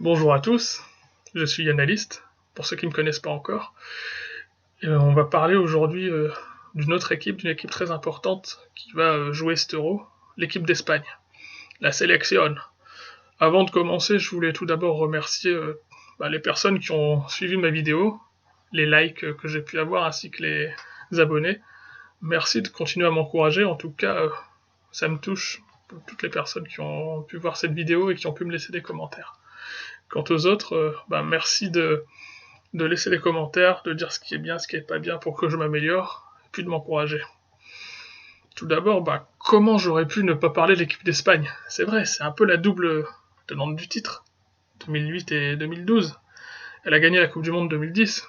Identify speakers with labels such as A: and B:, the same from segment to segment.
A: Bonjour à tous, je suis Analyste, pour ceux qui ne me connaissent pas encore. Et on va parler aujourd'hui d'une autre équipe, d'une équipe très importante qui va jouer cet Euro, l'équipe d'Espagne, la Selección. Avant de commencer, je voulais tout d'abord remercier les personnes qui ont suivi ma vidéo, les likes que j'ai pu avoir ainsi que les abonnés. Merci de continuer à m'encourager, en tout cas ça me touche, toutes les personnes qui ont pu voir cette vidéo et qui ont pu me laisser des commentaires. Quant aux autres, merci de laisser des commentaires, de dire ce qui est bien, ce qui est pas bien pour que je m'améliore, et puis de m'encourager. Tout d'abord, comment j'aurais pu ne pas parler de l'équipe d'Espagne? C'est vrai, c'est un peu la double tenante du titre, 2008 et 2012. Elle a gagné la Coupe du Monde 2010.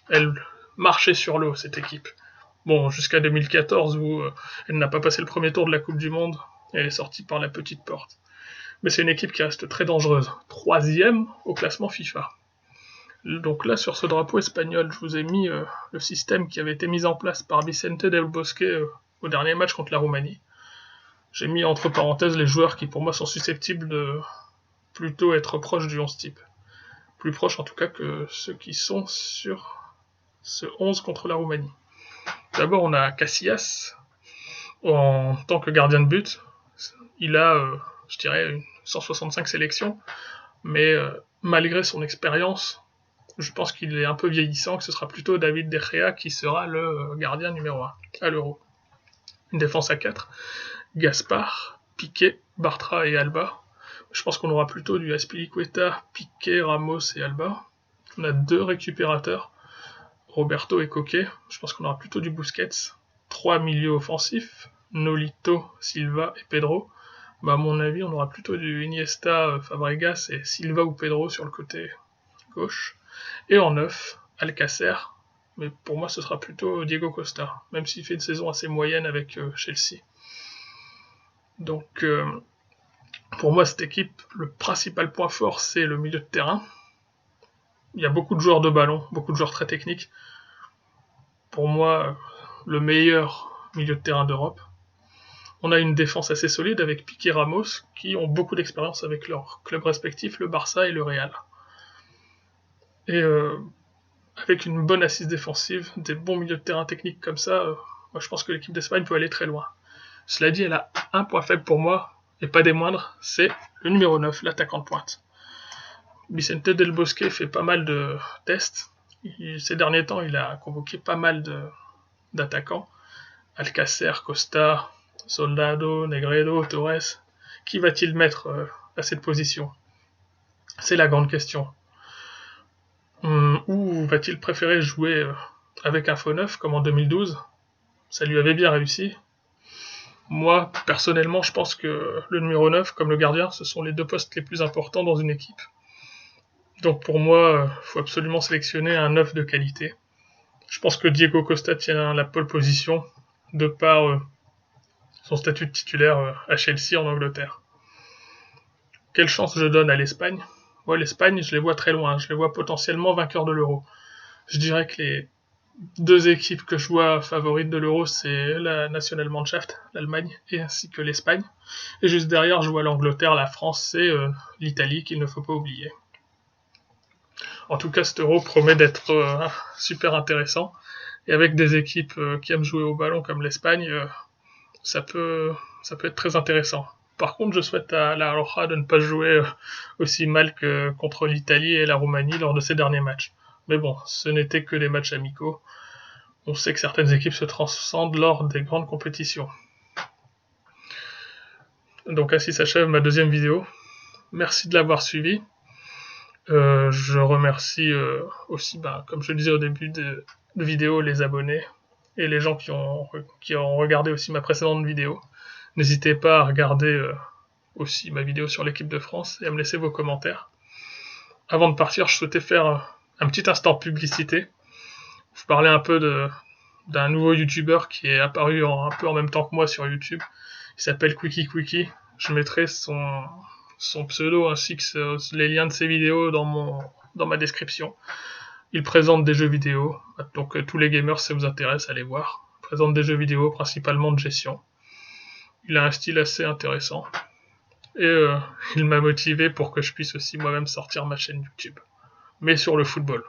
A: Elle marchait sur l'eau, cette équipe. Bon, jusqu'à 2014 où elle n'a pas passé le premier tour de la Coupe du Monde, et elle est sortie par la petite porte. Mais c'est une équipe qui reste très dangereuse. 3e au classement FIFA. Donc là, sur ce drapeau espagnol, je vous ai mis le système qui avait été mis en place par Vicente del Bosque au dernier match contre la Roumanie. J'ai mis entre parenthèses les joueurs qui pour moi sont susceptibles de plutôt être proches du 11 type. Plus proches en tout cas que ceux qui sont sur ce 11 contre la Roumanie. D'abord on a Casillas en tant que gardien de but. Il a, je dirais, 165 sélections, mais malgré son expérience, je pense qu'il est un peu vieillissant, que ce sera plutôt David De Gea qui sera le gardien numéro 1 à l'Euro. Une défense à 4, Gaspard, Piqué, Bartra et Alba. Je pense qu'on aura plutôt du Azpilicueta, Piqué, Ramos et Alba. On a 2 récupérateurs, Roberto et Coquet. Je pense qu'on aura plutôt du Busquets. 3 milieux offensifs, Nolito, Silva et Pedro. À mon avis, on aura plutôt du Iniesta, Fabregas et Silva ou Pedro sur le côté gauche. Et en 9, Alcacer, mais pour moi ce sera plutôt Diego Costa, même s'il fait une saison assez moyenne avec Chelsea. Donc pour moi cette équipe, le principal point fort c'est le milieu de terrain. Il y a beaucoup de joueurs de ballon, beaucoup de joueurs très techniques. Pour moi, le meilleur milieu de terrain d'Europe. On a une défense assez solide avec Piqué et Ramos, qui ont beaucoup d'expérience avec leurs clubs respectifs, le Barça et le Real. Et avec une bonne assise défensive, des bons milieux de terrain techniques comme ça, moi je pense que l'équipe d'Espagne peut aller très loin. Cela dit, elle a un point faible pour moi, et pas des moindres, c'est le numéro 9, l'attaquant de pointe. Vicente del Bosque fait pas mal de tests. Ces derniers temps, il a convoqué pas mal d'attaquants. Alcacer, Costa, Soldado, Negredo, Torres. Qui va-t-il mettre à cette position? C'est la grande question. Ou va-t-il préférer jouer avec un faux neuf comme en 2012? Ça lui avait bien réussi. Moi, personnellement, je pense que le numéro 9, comme le gardien, ce sont les 2 postes les plus importants dans une équipe. Donc pour moi, il faut absolument sélectionner un 9 de qualité. Je pense que Diego Costa tient la pole position de par son statut de titulaire à Chelsea en Angleterre. Quelle chance je donne à l'Espagne? Moi, l'Espagne, je les vois très loin. Je les vois potentiellement vainqueurs de l'Euro. Je dirais que les 2 équipes que je vois favorites de l'Euro, c'est la Nationalmannschaft, l'Allemagne, et ainsi que l'Espagne. Et juste derrière, je vois l'Angleterre, la France et l'Italie, qu'il ne faut pas oublier. En tout cas, cet Euro promet d'être super intéressant. Et avec des équipes qui aiment jouer au ballon comme l'Espagne, ça peut être très intéressant. Par contre, je souhaite à la Roja de ne pas jouer aussi mal que contre l'Italie et la Roumanie lors de ces derniers matchs. Mais bon, ce n'était que des matchs amicaux. On sait que certaines équipes se transcendent lors des grandes compétitions. Donc ainsi s'achève ma 2e vidéo. Merci de l'avoir suivi. Je remercie aussi, comme je le disais au début de vidéo, les abonnés et les gens qui ont regardé aussi ma précédente vidéo. N'hésitez pas à regarder aussi ma vidéo sur l'équipe de France et à me laisser vos commentaires. Avant de partir, je souhaitais faire un petit instant publicité. Vous parler un peu d'un nouveau youtubeur qui est apparu un peu en même temps que moi sur YouTube. Il s'appelle Quickie. Je mettrai son pseudo ainsi que les liens de ses vidéos dans ma description. Il présente des jeux vidéo, donc tous les gamers, si ça vous intéresse, allez voir. Il présente des jeux vidéo, principalement de gestion. Il a un style assez intéressant. et il m'a motivé pour que je puisse aussi moi-même sortir ma chaîne YouTube, mais sur le football.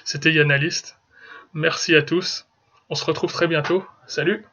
A: C'était Yannalist. Merci à tous. On se retrouve très bientôt. Salut!